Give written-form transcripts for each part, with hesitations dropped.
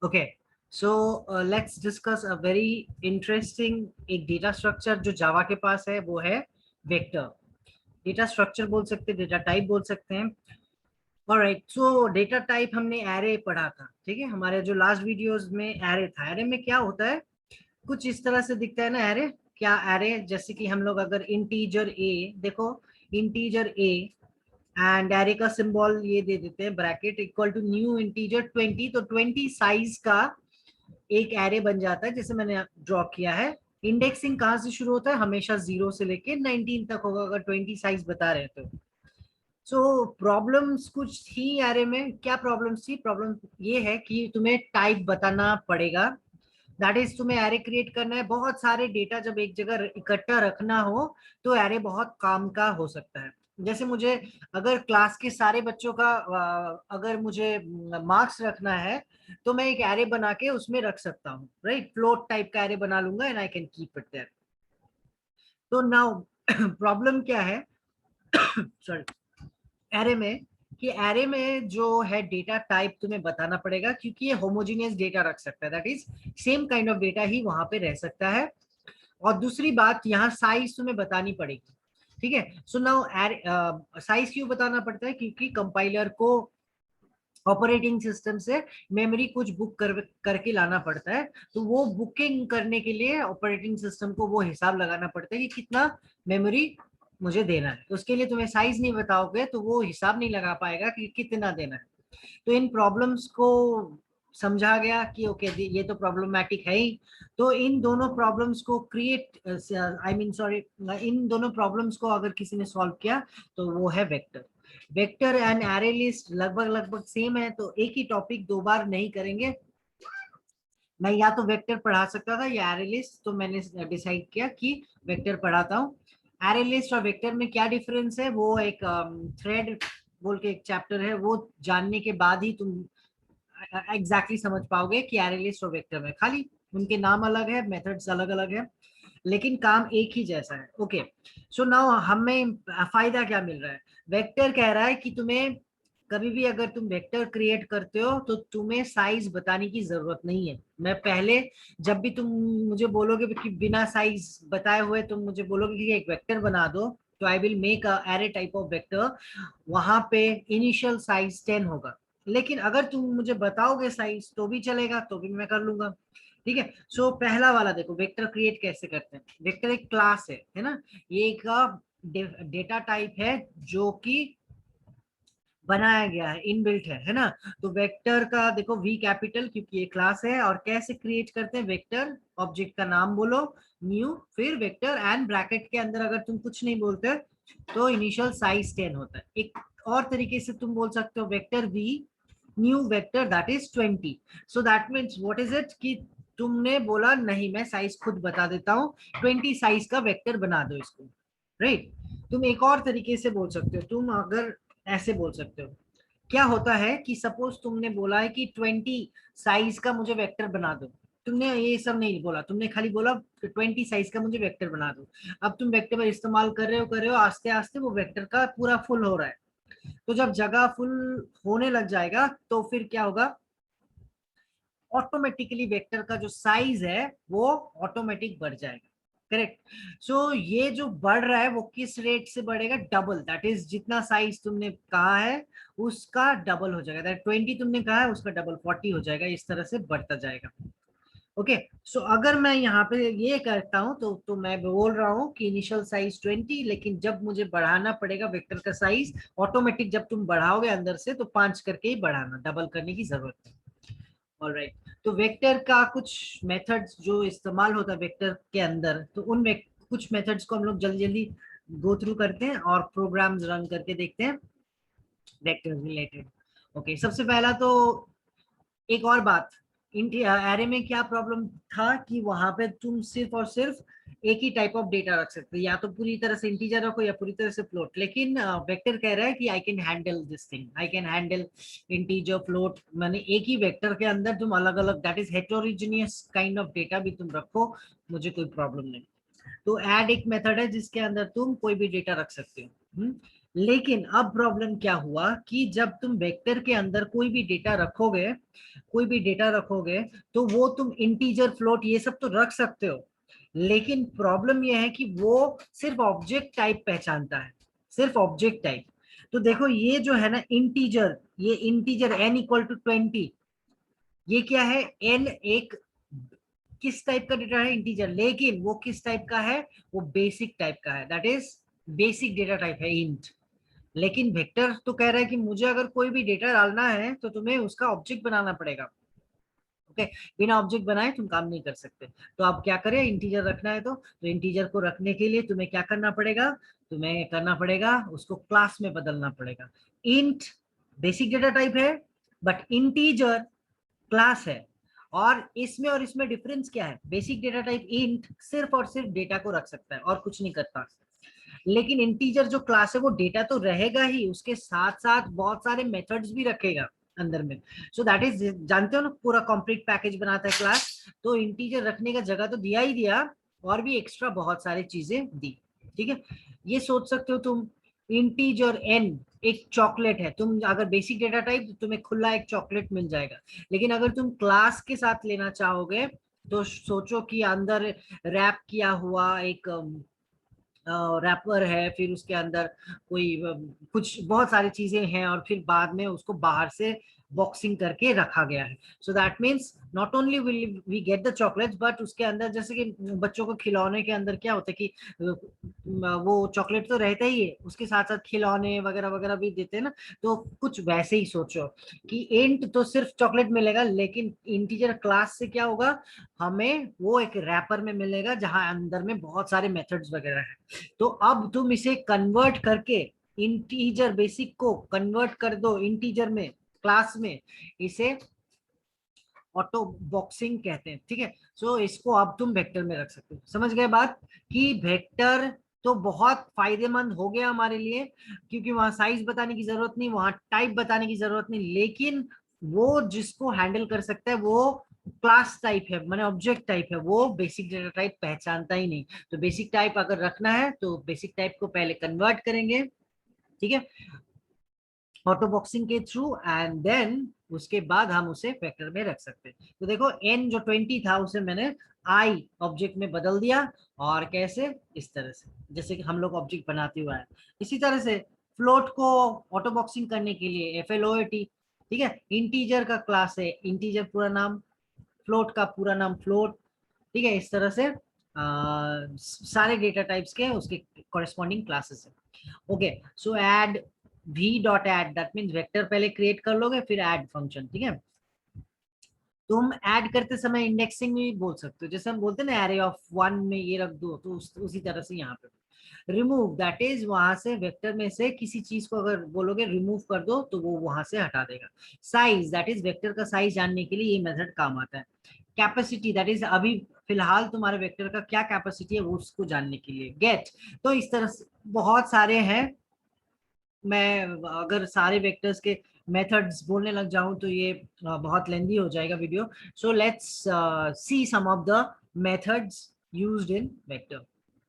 Okay, so let's discuss a very interesting एक data structure जो जावा के पास है, वो है वेक्टर। डेटा स्ट्रक्चर बोल सकते हैं, डेटा टाइप बोल सकते हैं। ऑलराइट, सो डेटा टाइप हमने एरे पढ़ा था, ठीक है। हमारे जो लास्ट वीडियोस में एरे था, एरे में क्या होता है, कुछ इस तरह से दिखता है ना एरे। क्या एरे, जैसे कि हम लोग अगर इंटीजर ए देखो, इंटीजर ए एंड एरे का सिंबल ये दे देते हैं bracket equal to new integer 20, तो 20 साइज का एक एरे बन जाता है, जैसे मैंने ड्रॉ किया है। इंडेक्सिंग कहाँ से शुरू होता है, हमेशा 0 से लेके 19 तक होगा, अगर 20 साइज बता रहे हैं तो। सो प्रॉब्लम्स कुछ थी एरे में। क्या प्रॉब्लम्स थी, प्रॉब्लम ये है कि तुम्हें टाइप बताना पड़ेगा। दैट इज, तुम्हें एरे क्रिएट करना है। बहुत सारे डेटा जब एक जगह इकट्ठा रखना हो तो एरे बहुत काम का हो सकता है। जैसे मुझे अगर क्लास के सारे बच्चों का अगर मुझे मार्क्स रखना है, तो मैं एक एरे बना के उसमें रख सकता हूँ, राइट। फ्लोट टाइप का एरे बना लूंगा and I can keep it there. तो नाउ प्रॉब्लम क्या है सॉरी, एरे में, कि एरे में जो है डेटा टाइप तुम्हें बताना पड़ेगा, क्योंकि ये होमोजीनियस डेटा रख सकता है। That is, same kind of data ही वहां पे रह सकता है। और दूसरी बात, यहाँ साइज तुम्हें बतानी पड़ेगी, ठीक है। सो नाउ साइज क्यों बताना पड़ता है, क्योंकि कंपाइलर को ऑपरेटिंग सिस्टम से मेमोरी कुछ बुक करके लाना पड़ता है। तो वो बुकिंग करने के लिए ऑपरेटिंग सिस्टम को वो हिसाब लगाना पड़ता है कि कितना मेमोरी मुझे देना है। तो उसके लिए तुम्हें साइज नहीं बताओगे तो वो हिसाब नहीं लगा पाएगा कि कितना देना है। तो इन प्रॉब्लम्स को समझा गया कि ओके, ये तो प्रॉब्लमैटिक है ही। तो इन दोनों प्रॉब्लम्स को क्रिएट, आई मीन सॉरी, इन दोनों प्रॉब्लम्स को अगर किसी ने सॉल्व किया तो वो है vector. Vector and array list लगभग लगभग सेम है, तो एक ही टॉपिक दो बार नहीं करेंगे। मैं या तो वेक्टर पढ़ा सकता था या एरे लिस्ट, तो मैंने डिसाइड किया कि वेक्टर पढ़ाता हूँ। एरे लिस्ट और वेक्टर में क्या डिफरेंस है, वो एक थ्रेड बोल के एक चैप्टर है, वो जानने के बाद ही तुम एग्जैक्टली समझ पाओगे कि एरे लिस्ट और वेक्टर में खाली उनके नाम अलग है, मेथड्स अलग अलग है, लेकिन काम एक ही जैसा है। ओके, सो नाउ हमें फायदा क्या मिल रहा है। वेक्टर कह रहा है कि तुम्हें कभी भी अगर तुम वेक्टर क्रिएट करते हो तो तुम्हें साइज बताने की जरूरत नहीं है। मैं पहले, जब भी तुम मुझे बोलोगे कि बिना साइज बताए हुए तुम मुझे बोलोगे कि एक वेक्टर बना दो, तो I will make a array type of vector. वहां पे इनिशियल साइज 10 होगा, लेकिन अगर तुम मुझे बताओगे साइज तो भी चलेगा, तो भी मैं कर लूंगा, ठीक है। सो पहला वाला देखो, वेक्टर क्रिएट कैसे करते हैं। वेक्टर एक क्लास है ना। ये एक डेटा टाइप है जो कि बनाया गया है, इनबिल्ट है ना। तो वेक्टर का देखो वी कैपिटल, क्योंकि ये क्लास है। और कैसे क्रिएट करते हैं, वेक्टर ऑब्जेक्ट का नाम बोलो, न्यू, फिर वेक्टर एंड ब्रैकेट के अंदर अगर तुम कुछ नहीं बोलते तो इनिशियल साइज 10 होता है। एक और तरीके से तुम बोल सकते हो vector V new vector that is 20। So that means what is it, कि तुमने बोला नहीं मैं साइज खुद बता देता हूँ, 20 साइज का वेक्टर बना दो इसको, राइट। तुम एक और तरीके से बोल सकते हो, तुम अगर ऐसे बोल सकते हो, क्या होता है कि सपोज तुमने बोला है कि 20 साइज का मुझे वेक्टर बना दो। तुमने ये सब नहीं बोला, तुमने खाली बोला 20 साइज का मुझे वेक्टर बना दो। अब तुम वेक्टर पर इस्तेमाल कर रहे हो, आस्ते आस्ते वो वेक्टर का पूरा फुल हो रहा है। तो जब जगह फुल होने लग जाएगा तो फिर क्या होगा, ऑटोमेटिकली वेक्टर का जो साइज है वो ऑटोमेटिक बढ़ जाएगा, करेक्ट। सो ये जो बढ़ रहा है वो किस रेट से बढ़ेगा, डबल। दैट इज, जितना साइज तुमने कहा है उसका डबल हो जाएगा। दैट 20 तुमने कहा है उसका डबल 40 हो जाएगा, इस तरह से बढ़ता जाएगा। ओके, सो अगर मैं यहाँ पे ये करता हूँ तो मैं बोल रहा हूँ कि इनिशियल साइज 20, लेकिन जब मुझे बढ़ाना पड़ेगा वेक्टर का साइज, ऑटोमेटिक जब तुम बढ़ाओगे अंदर से तो 5 करके ही बढ़ाना, डबल करने की जरूरत है। ऑलराइट, तो वेक्टर का कुछ मेथड्स जो इस्तेमाल होता है वेक्टर के अंदर, तो उन कुछ मेथड्स को हम लोग जल्दी जल्दी गो थ्रू करते हैं और प्रोग्राम्स रन करके देखते हैं वेक्टर रिलेटेड। ओके, सबसे पहला तो एक और बात, एरे में क्या प्रॉब्लम था कि वहां पे तुम सिर्फ और सिर्फ एक ही टाइप ऑफ डेटा रख सकते, या तो पूरी तरह से इंटीजर रखो या पूरी तरह से फ्लोट। लेकिन वेक्टर कह रहा है कि I can handle this thing, I can handle integer float, मैंने एक ही वेक्टर के अंदर तुम अलग अलग, that is heterogeneous kind of data भी तुम रखो, मुझे कोई प्रॉब्लम नहीं। तो ऐड एक मेथड है जिसके अंदर तुम कोई भी डेटा रख सकते हो। लेकिन अब प्रॉब्लम क्या हुआ कि जब तुम वेक्टर के अंदर कोई भी डेटा रखोगे तो वो तुम इंटीजर, फ्लोट ये सब तो रख सकते हो, लेकिन प्रॉब्लम ये है कि वो सिर्फ ऑब्जेक्ट टाइप पहचानता है, सिर्फ ऑब्जेक्ट टाइप। तो देखो ये जो है ना इंटीजर, ये इंटीजर n = 20, ये क्या है, n एक किस टाइप का डेटा है, इंटीजर, लेकिन वो किस टाइप का है, वो बेसिक टाइप का है, that is basic data type है इंट। लेकिन वेक्टर तो कह रहा है कि मुझे अगर कोई भी डेटा डालना है तो तुम्हें उसका ऑब्जेक्ट बनाना पड़ेगा। ओके, बिना ऑब्जेक्ट बनाए तुम काम नहीं कर सकते। तो अब क्या करें, इंटीजर रखना है तो इंटीजर को रखने के लिए तुम्हें क्या करना पड़ेगा, तुम्हें करना पड़ेगा उसको क्लास में बदलना पड़ेगा। इंट बेसिक डेटा टाइप है, बट इंटीजर क्लास है। और इसमें डिफरेंस क्या है, बेसिक डेटा टाइप इंट सिर्फ और सिर्फ डेटा को रख सकता है और कुछ नहीं करता, लेकिन इंटीजर जो क्लास है वो डेटा तो रहेगा ही, उसके साथ साथ बहुत सारे मेथड्स भी रखेगा अंदर में। सो दैट इज, जानते हो ना, पूरा कंप्लीट पैकेज बनाता है क्लास। तो इंटीजर रखने का जगह तो दिया ही दिया, और भी एक्स्ट्रा बहुत सारी चीजें दी। ठीक है, ये सोच सकते हो तुम, इंटीजर n एक चॉकलेट है, तुम अगर बेसिक डेटा टाइप, तुम्हें खुला एक चॉकलेट मिल जाएगा। लेकिन अगर तुम क्लास के साथ लेना चाहोगे तो सोचो कि अंदर रैप किया हुआ एक रैपर है, फिर उसके अंदर कोई कुछ बहुत सारी चीजें हैं, और फिर बाद में उसको बाहर से बॉक्सिंग करके रखा गया है। So that means not only will we get the chocolates, but उसके अंदर जैसे कि बच्चों को खिलौने के अंदर क्या होता है कि वो चॉकलेट तो रहता ही है, उसके साथ साथ खिलौने वगैरह वगैरह भी देते हैं ना। तो कुछ वैसे ही सोचो कि इंट तो सिर्फ चॉकलेट मिलेगा, लेकिन इंटीजर क्लास से क्या होगा, हमें वो एक रैपर में मिलेगा जहां अंदर में बहुत सारे मेथड्स वगैरह है। तो अब तुम इसे कन्वर्ट करके, इंटीजर बेसिक को कन्वर्ट कर दो इंटीजर में, क्लास में, इसे ऑटो बॉक्सिंग कहते हैं। ठीक है, सो इसको अब तुम वेक्टर में रख सकते हो। समझ गए बात, कि वेक्टर तो बहुत फायदेमंद हो गया हमारे लिए, क्योंकि वहां साइज बताने की जरूरत नहीं, वहां टाइप बताने की जरूरत नहीं, लेकिन वो जिसको हैंडल कर सकता है वो क्लास टाइप है, माने ऑब्जेक्ट टाइप है, वो बेसिक डेटा टाइप पहचानता ही नहीं। तो बेसिक टाइप अगर रखना है तो बेसिक टाइप को पहले कन्वर्ट करेंगे, ठीक है, ऑटो बॉक्सिंग के थ्रू, एंड देन उसके बाद हम उसे वेक्टर में रख सकते हैं। तो देखो n जो 20 था उसे मैंने i ऑब्जेक्ट में बदल दिया, और कैसे, इस तरह से जैसे कि हम लोग ऑब्जेक्ट बनाते हुए आए। इसी तरह से फ्लोट को ऑटो बॉक्सिंग करने के लिए float, ठीक है, इंटीजर का क्लास है इंटीजर पूरा नाम, फ्लोट का पूरा नाम फ्लोट। ठीक है, इस तरह से सारे डेटा टाइप्स के उसके कॉरेस्पॉन्डिंग क्लासेस है। Okay, so add v.add, that means vector पहले क्रिएट कर लोगे फिर ऐड फंक्शन। ठीक है, तुम ऐड करते समय इंडेक्सिंग में भी बोल सकते हो, जैसे हम बोलते हैं ना एरे ऑफ 1 में ये रख दो, तो उसी तरह से यहाँ पे रिमूव, दैट इज वहां से वेक्टर में से किसी चीज को अगर बोलोगे रिमूव कर दो तो वो वहां से हटा देगा। साइज, दैट इज वेक्टर का साइज जानने के लिए ये मेथड काम आता है। कैपेसिटी, दैट इज अभी फिलहाल तुम्हारे वेक्टर का क्या कैपेसिटी है वो उसको जानने के लिए। गेट, तो इस तरह से बहुत सारे हैं। मैं अगर सारे वेक्टर्स के मेथड्स बोलने लग जाऊं तो ये बहुत लेंदी हो जाएगा video. So let's see some of the methods used in vector.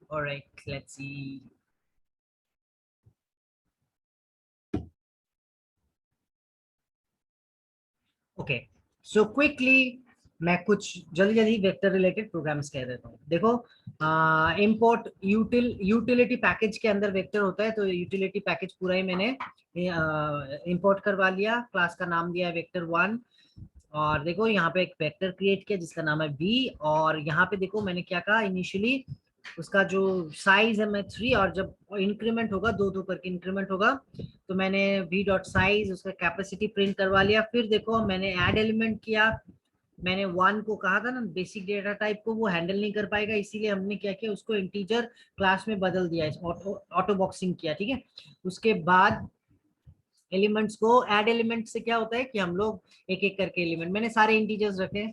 Alright, let's see. Okay, so quickly मैं कुछ जल्दी जल्दी वेक्टर रिलेटेड प्रोग्राम्स कह देता हूँ। देखो, इंपोर्ट यूटिलिटी पैकेज के अंदर वेक्टर होता है, तो यूटिलिटी पैकेज पूरा ही मैंने इंपोर्ट करवा लिया, क्लास का नाम दिया है वेक्टर 1। और देखो यहाँ पे एक वेक्टर क्रिएट किया जिसका नाम है v, और यहाँ पे देखो मैंने क्या कहा इनिशियली, उसका जो साइज है मैं 3, और जब इंक्रीमेंट होगा दो दो करके इंक्रीमेंट होगा, तो मैंने v.size उसका कैपेसिटी प्रिंट करवा लिया। फिर देखो मैंने ऐड एलिमेंट किया, मैंने 1 को कहा था ना बेसिक डेटा टाइप को वो हैंडल नहीं कर पाएगा, इसीलिए हमने क्या किया, उसको इंटीजर क्लास में बदल दिया, ऑटो बॉक्सिंग किया। ठीक है, उसके बाद एलिमेंट्स को, ऐड एलिमेंट से क्या होता है कि हम लोग एक एक करके एलिमेंट, मैंने सारे इंटीजर्स रखे,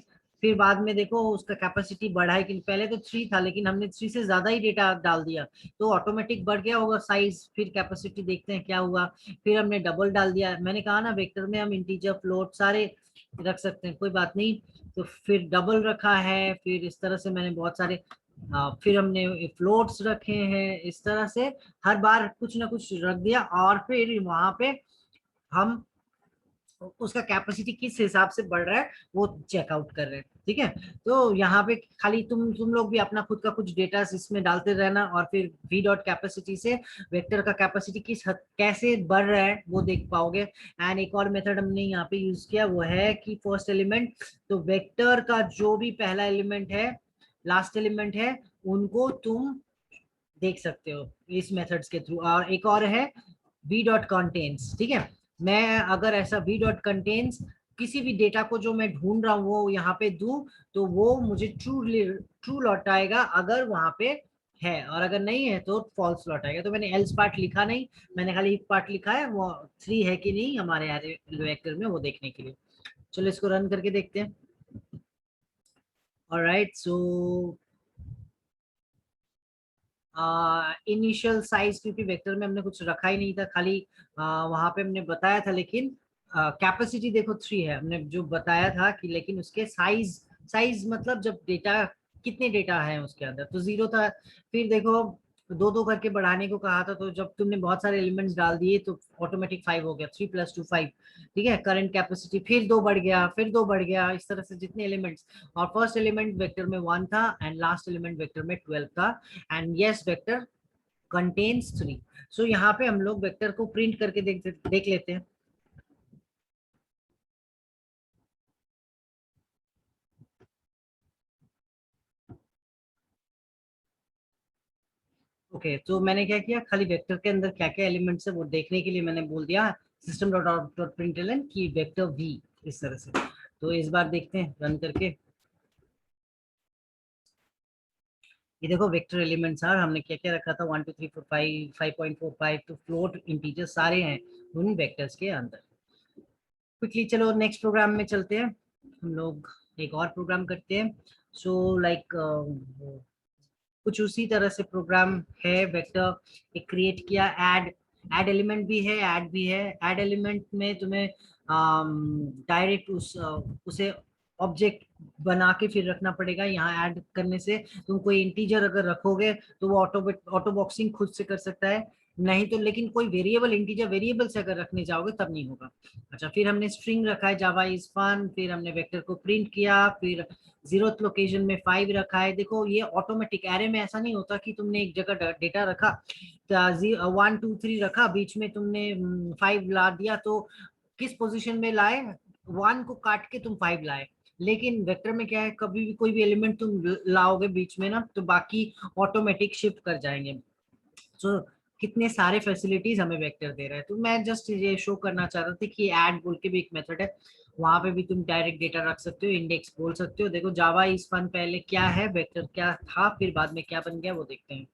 फिर बाद में देखो उसका कैपेसिटी बढ़ा है कि पहले तो 3 था लेकिन हमने 3 से ज्यादा ही डेटा डाल दिया, तो ऑटोमेटिक बढ़ गया होगा साइज। फिर कैपेसिटी देखते हैं क्या हुआ, फिर हमने डबल डाल दिया। मैंने कहा ना वेक्टर में हम इंटीजर फ्लोट सारे रख सकते हैं, कोई बात नहीं। तो फिर डबल रखा है, फिर इस तरह से मैंने बहुत सारे फिर हमने फ्लोट्स रखे हैं, इस तरह से हर बार कुछ ना कुछ रख दिया, और फिर वहां पे हम उसका कैपेसिटी किस हिसाब से बढ़ रहा है वो चेकआउट कर रहे हैं। ठीक है, तो यहाँ पे खाली तुम लोग भी अपना खुद का कुछ डेटा इसमें डालते रहना, और फिर वी डॉट कैपेसिटी से वेक्टर का कैपेसिटी किस हद कैसे बढ़ रहा है वो देख पाओगे। एंड एक और मेथड हमने यहाँ पे यूज किया, वो है कि फर्स्ट एलिमेंट, तो वेक्टर का जो भी पहला एलिमेंट है, लास्ट एलिमेंट है, उनको तुम देख सकते हो इस मेथड्स के थ्रू। और एक और है वी डॉट कंटेन्स। ठीक है, मैं अगर ऐसा वी डॉट कंटेन्स किसी भी डेटा को जो मैं ढूंढ रहा हूँ वो यहाँ पे दूं, तो वो मुझे ट्रू लौटाएगा अगर वहां पे है, और अगर नहीं है तो फॉल्स लौटाएगा। तो मैंने एल्स पार्ट लिखा नहीं, मैंने खाली इफ पार्ट लिखा है, वो 3 है कि नहीं हमारे एरे वेक्टर में वो देखने के लिए। चलो इसको रन करके देखते हैं। ऑलराइट, सो इनिशियल साइज, क्योंकि वेक्टर में हमने कुछ रखा ही नहीं था, खाली वहां पे हमने बताया था, लेकिन कैपेसिटी देखो 3 है, हमने जो बताया था कि, लेकिन उसके साइज, साइज मतलब जब डेटा, कितने डेटा है उसके अंदर, तो 0 था। फिर देखो दो दो करके बढ़ाने को कहा था, तो जब तुमने बहुत सारे एलिमेंट्स डाल दिए तो ऑटोमेटिक 5 हो गया, 3 + 2 5। ठीक है, करंट कैपेसिटी फिर 2 बढ़ गया, फिर 2 बढ़ गया, इस तरह से जितने एलिमेंट्स, और फर्स्ट एलिमेंट वेक्टर में 1 था एंड लास्ट एलिमेंट वेक्टर में 12 था। And yes, vector contains 3। सो यहाँ पे हम लोग वेक्टर को प्रिंट करके देख लेते हैं। ओके, तो मैंने क्या किया, खाली वेक्टर के अंदर क्या क्या एलिमेंट्स है वो देखने के लिए मैंने बोल दिया system dot out dot println की वेक्टर वी, इस तरह से। तो इस बार देखते हैं रन करके। ये देखो वेक्टर एलिमेंट्स, और हमने क्या क्या रखा था, 1 2 3 4 5, 5.45, तो फ्लोट इंटीजर सारे हैं उन वेक्टर्स के अंदर। क्विकली चलो नेक्स्ट प्रोग्राम में चलते हैं, हम लोग एक और प्रोग्राम करते हैं। सो लाइक कुछ उसी तरह से प्रोग्राम है, वेक्टर एक क्रिएट किया, ऐड एलिमेंट भी है, ऐड भी है। ऐड एलिमेंट में तुम्हें डायरेक्ट उसे ऑब्जेक्ट बना के फिर रखना पड़ेगा। यहाँ ऐड करने से तुम कोई इंटीजर अगर रखोगे तो वो ऑटो बॉक्सिंग खुद से कर सकता है, नहीं तो, लेकिन कोई वेरिएबल, इंटीजर वेरिएबल से अगर रखने जाओगे तब नहीं होगा। अच्छा, फिर हमने स्ट्रिंग रखा है जावा इज फन, फिर हमने वेक्टर को प्रिंट किया, फिर 0th लोकेशन में 5 रखा है। देखो ये ऑटोमेटिक, एरे में ऐसा नहीं होता कि तुमने एक जगह डेटा रखा, 1 2 3 रखा, बीच में तुमने 5 ला दिया, तो किस पोजीशन में लाए, 1 को काट के तुम 5 लाए। लेकिन वेक्टर में क्या है, कभी भी कोई भी एलिमेंट तुम लाओगे बीच में ना, तो बाकी ऑटोमेटिक शिफ्ट कर जाएंगे। सो कितने सारे फैसिलिटीज हमें वेक्टर दे रहा है। तो मैं जस्ट ये शो करना चाह रहा था कि ऐड बोल के भी एक मेथड है, वहां पे भी तुम डायरेक्ट डेटा रख सकते हो, इंडेक्स बोल सकते हो। देखो जावा इज फन पहले क्या है, वेक्टर क्या था, फिर बाद में क्या बन गया वो देखते हैं।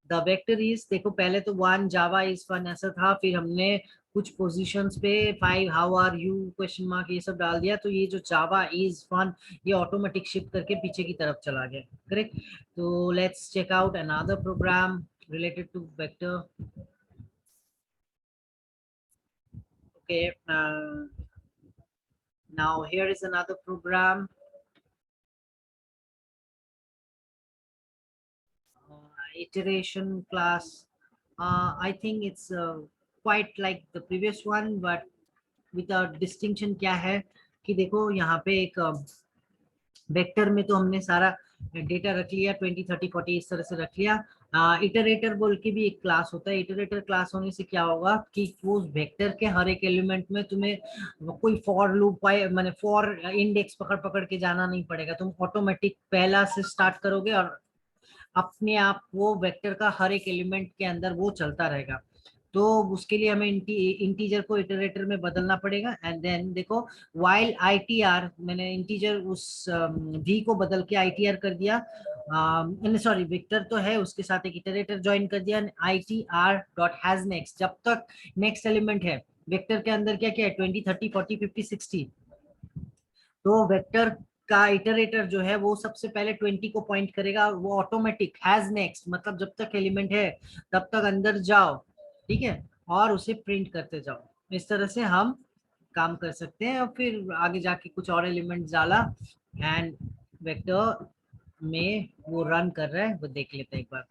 द वेक्टर इज, देखो पहले तो 1 जावा इज फन ऐसा था, फिर हमने कुछ पोजीशंस पे 5 how are you question mark ये सब डाल दिया, तो ये जो जावा इज फन ये ऑटोमेटिक शिफ्ट करके पीछे की तरफ चला गया। करेक्ट, तो let's check out another program related to vector. Okay, now here is another program, iteration class. I think it's quite like the previous one, but with a distinction क्या है कि देखो यहाँ पे एक वेक्टर में तो हमने सारा डेटा रख लिया, 20 30 40 इस तरह से रख लिया। इटरेटर बोल के भी एक क्लास होता है, इटरेटर क्लास होने से क्या होगा कि वो वेक्टर के हर एक एलिमेंट में तुम्हें कोई फॉर लूप माने फॉर इंडेक्स पकड़ पकड़ के जाना नहीं पड़ेगा, तुम ऑटोमेटिक पहला से स्टार्ट करोगे और अपने आप वो वेक्टर का हर एक एलिमेंट के अंदर वो चलता रहेगा। तो उसके लिए हमें इंटीजर को इटरेटर में बदलना पड़ेगा। एंड देन देखो वाइल आईटीआर, मैंने इंटीजर उस वी को बदल के आईटीआर कर दिया, सॉरी वेक्टर तो है उसके साथ एक इटरेटर ज्वाइन कर दिया, आईटीआर डॉट हैज नेक्स्ट, जब तक नेक्स्ट एलिमेंट है वेक्टर के अंदर क्या क्या है, 20 30 40 50 60, तो वेक्टर का इटरेटर जो है वो सबसे पहले 20 को पॉइंट करेगा, वो ऑटोमेटिक हैज नेक्स्ट मतलब जब तक एलिमेंट है तब तक अंदर जाओ, ठीक है, और उसे प्रिंट करते जाओ। इस तरह से हम काम कर सकते हैं, और फिर आगे जाके कुछ और एलिमेंट्स डाला एंड वेक्टर में वो रन कर रहा है, वो देख लेते हैं एक बार।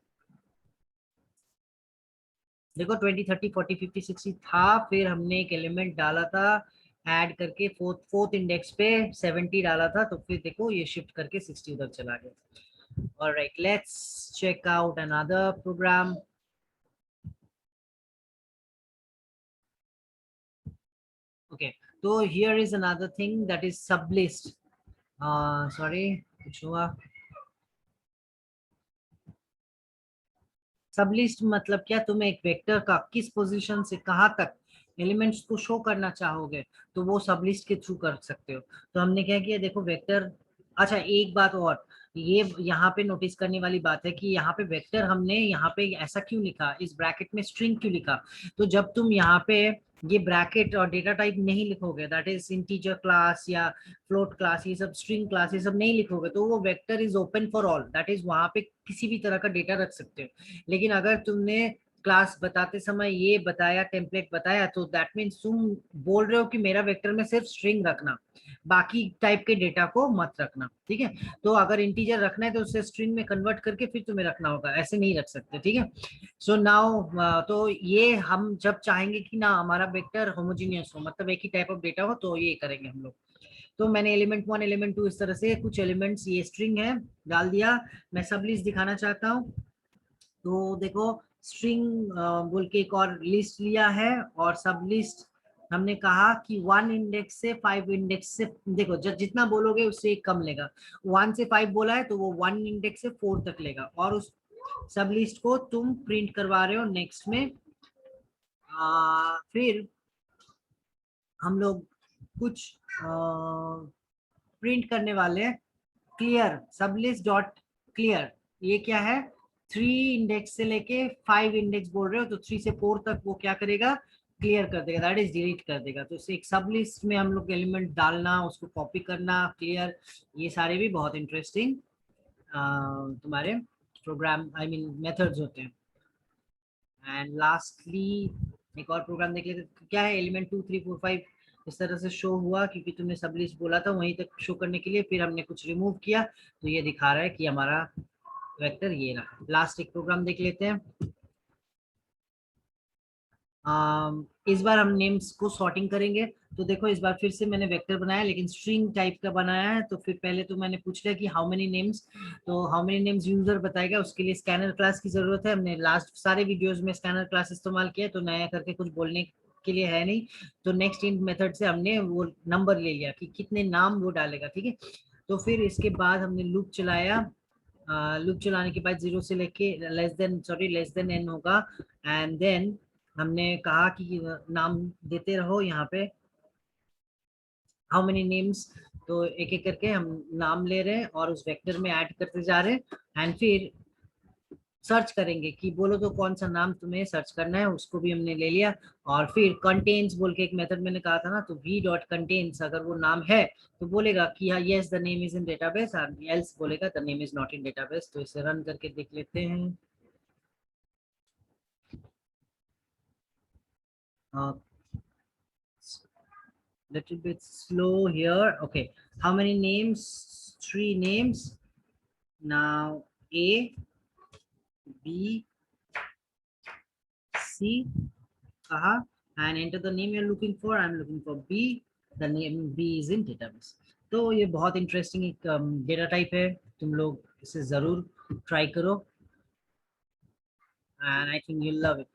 देखो 20 30 40 50 60 था, फिर हमने एक एलिमेंट डाला था ऐड करके, फोर्थ इंडेक्स पे 70 डाला था, तो फिर देखो ये शिफ्ट करके 60 उधर चला गया। Alright, let's check out another program. Okay, तो here is another thing that is sublist. Sorry, कुछ हुआ। सबलिस्ट मतलब क्या, तुम एक वेक्टर का किस पोजीशन से कहाँ तक एलिमेंट्स को शो करना चाहोगे, तो वो सबलिस्ट के थ्रू कर सकते हो। तो हमने क्या किया, देखो वेक्टर। अच्छा, एक बात और, ये यहाँ पे नोटिस करने वाली बात है कि यहाँ पे वेक्टर हमने यहाँ पे ऐसा क्यों लिखा, इस ब्रैकेट में स्ट्रिंग क्यों लिखा। तो जब तुम यहाँ पे ये ब्रैकेट और डेटा टाइप नहीं लिखोगे, दैट इज इंटीजर क्लास या फ्लोट क्लास, ये सब स्ट्रिंग क्लास, ये सब नहीं लिखोगे, तो वो vector is open for all, that is वहां पे किसी भी तरह का डेटा रख सकते हो। लेकिन अगर तुमने क्लास बताते समय ये बताया, टेम्पलेट बताया, तो दैट मीन्स तुम बोल रहे हो कि मेरा वेक्टर में सिर्फ स्ट्रिंग रखना, बाकी टाइप के डेटा को मत रखना, ठीक है। तो अगर इंटीजर रखना है तो उसे स्ट्रिंग में कन्वर्ट करके फिर तुम्हें रखना होगा, ऐसे नहीं रख सकते, ठीक है। सो नाउ तो ये हम जब चाहेंगे कि ना हमारा वेक्टर होमोजीनियस हो, मतलब एक ही टाइप ऑफ डेटा हो, तो ये करेंगे हम लोग। तो मैंने एलिमेंट 1 एलिमेंट 2 इस तरह से कुछ एलिमेंट्स, ये स्ट्रिंग है, डाल दिया। मैं सब लिस्ट दिखाना चाहता हूँ, तो देखो स्ट्रिंग बोल के एक और लिस्ट लिया है, और सब लिस्ट हमने कहा कि 1 इंडेक्स से 5 इंडेक्स से, देखो जब जितना बोलोगे उससे एक कम लेगा। 1 से 5 बोला है तो वो 1 इंडेक्स से 4 तक लेगा, और उस सब लिस्ट को तुम प्रिंट करवा रहे हो नेक्स्ट में। फिर हम लोग कुछ प्रिंट करने वाले हैं, क्लियर सबलिस्ट डॉट क्लियर। ये क्या है, 3 इंडेक्स से लेके 5 इंडेक्स बोल रहे हो, तो 3 से 4 तक वो क्या करेगा, क्लियर कर देगा, दैट इज डिलीट कर देगा। तो एक सब लिस्ट में हम लोग एलिमेंट डालना, उसको कॉपी करना, क्लियर, ये सारे भी बहुत इंटरेस्टिंग तुम्हारे प्रोग्राम, आई मीन मेथड्स होते हैं। एंड लास्टली एक और प्रोग्राम देख लेते, क्या है, एलिमेंट 2 3 4 5 इस तरह से शो हुआ, क्योंकि तुमने सब लिस्ट बोला था वहीं तक शो करने के लिए, फिर हमने कुछ रिमूव किया, तो ये दिखा रहा है कि हमारा वेक्टर ये रहा। लास्ट एक प्रोग्राम देख लेते हैं। इस बार हम नेम्स को सॉर्टिंग करेंगे। तो देखो इस बार फिर से मैंने वेक्टर बनाया, लेकिन स्ट्रिंग टाइप का बनाया है। तो फिर पहले तो मैंने पूछ लिया कि हाउ मेनी नेम्स, तो हाउ मेनी नेम्स यूजर बताएगा, उसके लिए स्कैनर क्लास की जरूरत है। हमने लास्ट सारे वीडियोस में स्कैनर क्लास इस्तेमाल किया, तो नया करके कुछ बोलने के लिए है नहीं। तो नेक्स्ट इंट मेथड से हमने वो नंबर ले लिया कि कितने नाम वो डालेगा, ठीक है। तो फिर इसके बाद हमने लूप चलाया। लूप चलाने के बाद 0 से लेके लेस देन एन होगा, एंड देन हमने कहा कि नाम देते रहो यहाँ पे, हाउ मेनी नेम्स। तो एक एक करके हम नाम ले रहे हैं और उस वेक्टर में ऐड करते जा रहे हैं, एंड फिर सर्च करेंगे कि बोलो तो कौन सा नाम तुम्हें सर्च करना है, उसको भी हमने ले लिया। और फिर कंटेन्स बोल के एक मेथड मैंने कहा था ना, तो वी डॉट कंटेन्स, अगर वो नाम है तो बोलेगा कि हाँ yes the name is in database, और एल्स बोलेगा the name is not in database. तो इसे रन करके देख लेते हैं। little bit slow here. Okay, how many names? 3 names. Now A, B, C, and enter the name you're looking for. I'm looking for B. The name B is in database. तो ये बहुत interesting एक data type है, तुम लोग इसे जरूर try करो, and I think you love it.